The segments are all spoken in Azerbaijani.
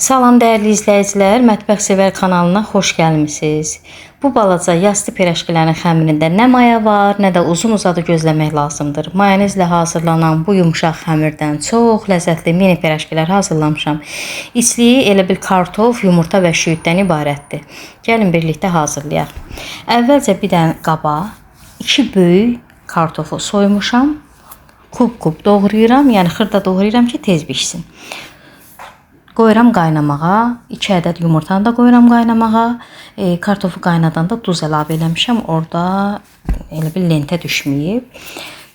Salam dəyərli izləyicilər, Mətbəx Sevər kanalına xoş gəlmisiniz. Bu balaca yastı pirajkilərin xəmirində nə maya var, nə də uzun-uzadı gözləmək lazımdır. Mayonezlə hazırlanan bu yumşaq xəmirdən çox ləzzətli mini pirajkilər hazırlamışam. İçliyi elə bil kartof, yumurta və şüyüddən ibarətdir. Gəlin birlikdə hazırlayaq. Əvvəlcə bir dənə qaba 2 böyük kartofu soymuşam. Kub-kub doğrayıram, yəni xırda doğrayıram ki tez bişsin. Qoyuram qaynamağa, 2 ədəd yumurtanı da qoyuram qaynamağa. Kartofu qaynadanda duz əlavə eləmişəm. Orada elə bir lentə düşməyib.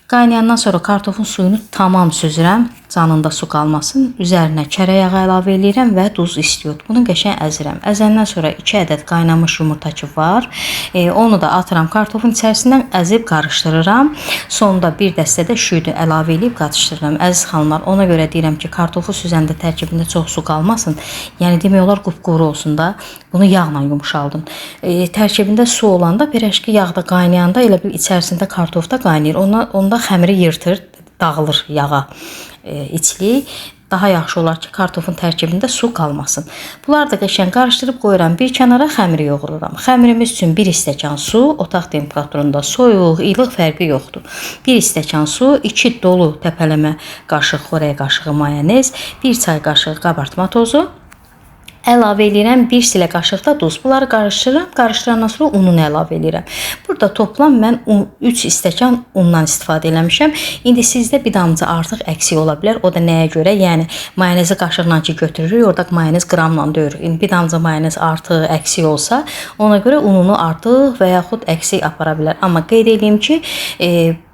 Qaynayandan sonra kartofun suyunu tamam süzürəm. Canında su qalmasın. Üzərinə kərə yağı əlavə edirəm və duz istiot. Bunu qəşəng əzirəm. Əzəndən sonra 2 ədəd qaynamış yumurta ki var. Onu da atıram kartofun içərisindən, əzib qarışdırıram. Sonunda bir dəstə də şüydü əlavə edib qatışdırıram. Əziz xanımlar, ona görə deyirəm ki, kartofu süzəndə tərkibində çox su qalmasın. Yəni demək olar qupquru olsun da. Bunu yağla yumşaldın. Tərkibində su olanda pirajki yağda qaynayanda elə bil içərisində kartof da qaynayır. Onda xəmiri yırtır, dağılır yağa içli. Daha yaxşı olar ki, kartofun tərkibində su qalmasın. Bunları da qəşəng qarışdırıb qoyuram bir kənara, xəmiri yoğururam. Xəmirimiz üçün 1 stəkan su, otaq temperaturunda soyuq, ilıq fərqi yoxdur. 1 stəkan su, 2 dolu təpələmə qaşıq xörək qaşığı mayonez, 1 çay qaşığı qabartma tozu. Əlavə edirəm 1 silə qaşıq da duz. Bunları qarışdırıram. Qarışdırandan sonra ununu əlavə edirəm. Burada toplam mən 3 stəkan undan istifadə eləmişəm. İndi sizdə bir damcı artıq əksik ola bilər. O da nəyə görə? Yəni mayonezi qaşıqla ki götürürük. Orada mayonez qramla deyil. İndi bir damcı mayonez artıq əksik olsa, ona görə ununu artıq və yaxud əksik apara bilər. Amma qeyd edeyim ki,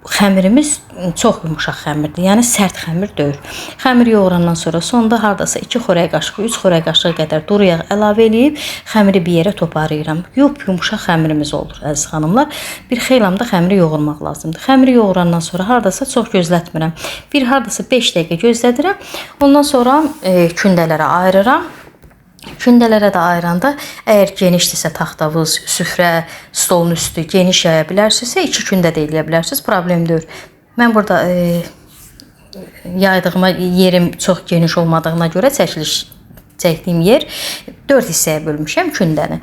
xəmirimiz çox yumuşaq xəmirdir. Yəni sərt xəmir deyil. Xəmir yoğurandan sonra sonda hardasa 2 xörək qaşığı, 3 xörək qaşığı qədər duru yağ əlavə edib xəmiri bir yerə toparlayıram. Yumşaq xəmirimiz olur əziz xanımlar. Bir xeylam da xəmiri yoğurmaq lazımdır. Xəmiri yoğurandan sonra hardasa çox gözlətmirəm. Bir hardasa 5 dəqiqə gözlədirəm. Ondan sonra kündələrə ayırıram. Kündələrə də ayıranda, əgər genişdirsə taxtavız, süfrə, stolun üstü geniş yaya bilərsinizsə 2 kündə də eləyə bilərsiniz, problem deyil. Mən burada yaydığıma yerim çox geniş olmadığına görə çəkdiyim yer 4 hissəyə bölmüşəm kündəni.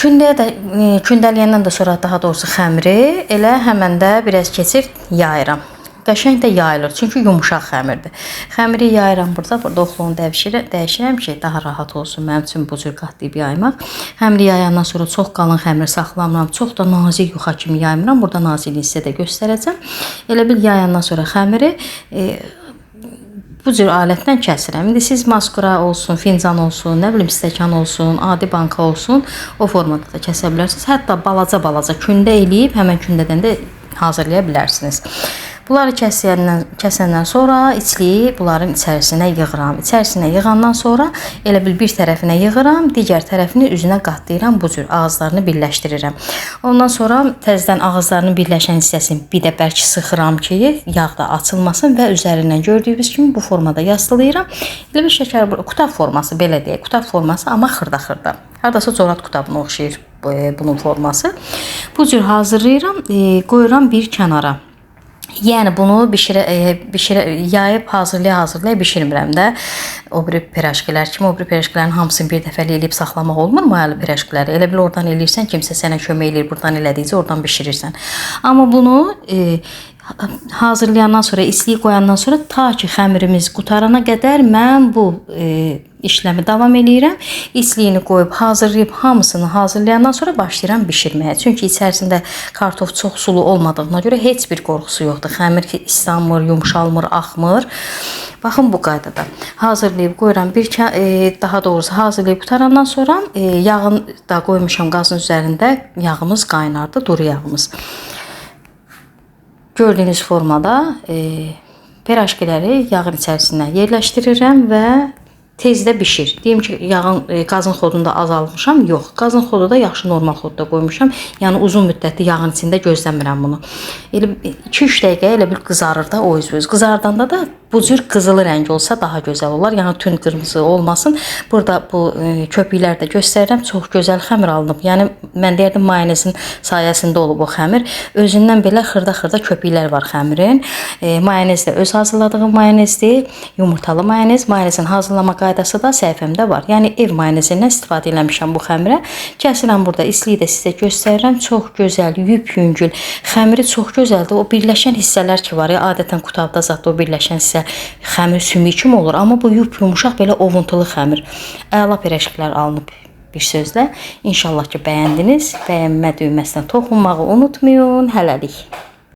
Kündəliyəndən də sonra daha doğrusu xəmiri elə həmən də biraz keçir yayıram. Qəşəng də yayılır, çünki yumuşaq xəmirdir. Xəmiri yayıram burada oxluğunu dəyişirəm ki, daha rahat olsun mənim üçün bu cür qatlayıb yaymaq. Xəmiri yayandan sonra çox qalın xəmir saxlamıram, çox da nazik yuxa kimi yaymıram. Burada nazikliyi sizə də göstərəcəm. Elə bil yayandan sonra xəmiri bu cür alətdən kəsirəm. İndi siz maskura olsun, fincan olsun, nə bilim stəkan olsun, adi banka olsun, o formada da kəsə bilərsiniz. Hətta balaca kündə eləyib həmən kündədən də hazırlaya bilərsiniz. Bunları kəsəndən sonra içliyi bunların içərisinə yığıram. İçərisinə yığandan sonra elə bil bir tərəfinə yığıram, digər tərəfini üzünə qatlayıram, bu cür ağızlarını birləşdirirəm. Ondan sonra təzədən ağızlarının birləşən hissəsini bir də bərk sıxıram ki, yağda açılmasın və üzərindən gördüyünüz kimi bu formada yaslayıram. Elə bir şəkər qutab forması, belə deyək, qutab forması, amma xırda-xırda. Hardasa corat qutabına oxşayır bunun forması. Bu cür hazırlayıram, qoyuram bir kənara. Yəni bunu yayıb hazırlaya bişirmirəm də. O biri pirajkilər kimi, o biri pirajkilərin hamısını bir dəfəli eləyib saxlamaq olmur mayalı pirajkiləri. Elə bil oradan eləyirsən, kimsə sənə kömək eləyir, buradan elədikcə oradan bişirirsən. Amma bunu hazırlayandan sonra, içliyi qoyandan sonra ta ki xəmirimiz qutarana qədər mən bu işləmi davam edirəm. İçliyini qoyub hazırlayıb hamısını hazırlayandan sonra başlayıram bişirməyə. Çünki içərisində kartof çox sulu olmadığına görə heç bir qorxusu yoxdur. Xəmir islanmır, yumşalmır, axmır. Baxın bu qaydada. Hazırlayıb qoyuram daha doğrusu hazırlayıb qutarandan sonra yağını da qoymuşam qazın üzərində. Yağımız qaynardı, duru yağımız. Gördüyünüz formada pirajkiləri yağın içərisinə yerləşdirirəm və tezdə bişir. Deyim ki, qazın xodunda azalmışam. Yox, qazın xodu da yaxşı normal xodda qoymuşam. Yəni uzun müddətli yağın içində gözləmirəm bunu. Elə 2-3 dəqiqə elə bir qızarır da o öz. Qızardanda da bu cür qızılı rəng olsa daha gözəl olar. Yəni tünd qırmızı olmasın. Burada bu köpüklər də göstərirəm. Çox gözəl xəmir alınıb. Yəni mən deyirdim mayonezin sayəsində olub o xəmir. Özündən belə xırda-xırda köpüklər var xəmirin. Mayonez də öz hazırladığım mayonezdir. Yumurtalı mayonez. Mayonezin hazırlama qaydası da səhifəmdə var. Yəni ev mayonezindən istifadə eləmişəm bu xəmirə. Gəlirəm burada isliyi də sizə göstərirəm. Çox gözəl, yüngül. Xəmiri çox gözəldir. O birləşən hissələr ki var ya, adətən qutabda zətdə o birləşən hissə xəmir sümüyü kimi olur, amma bu yumşaq belə ovuntulu xəmir. Əla pirəşiklər alınıb bir sözlə. İnşallah ki bəyəndiniz. Bəyənmə düyməsinə toxunmağı unutmayın. Hələlik.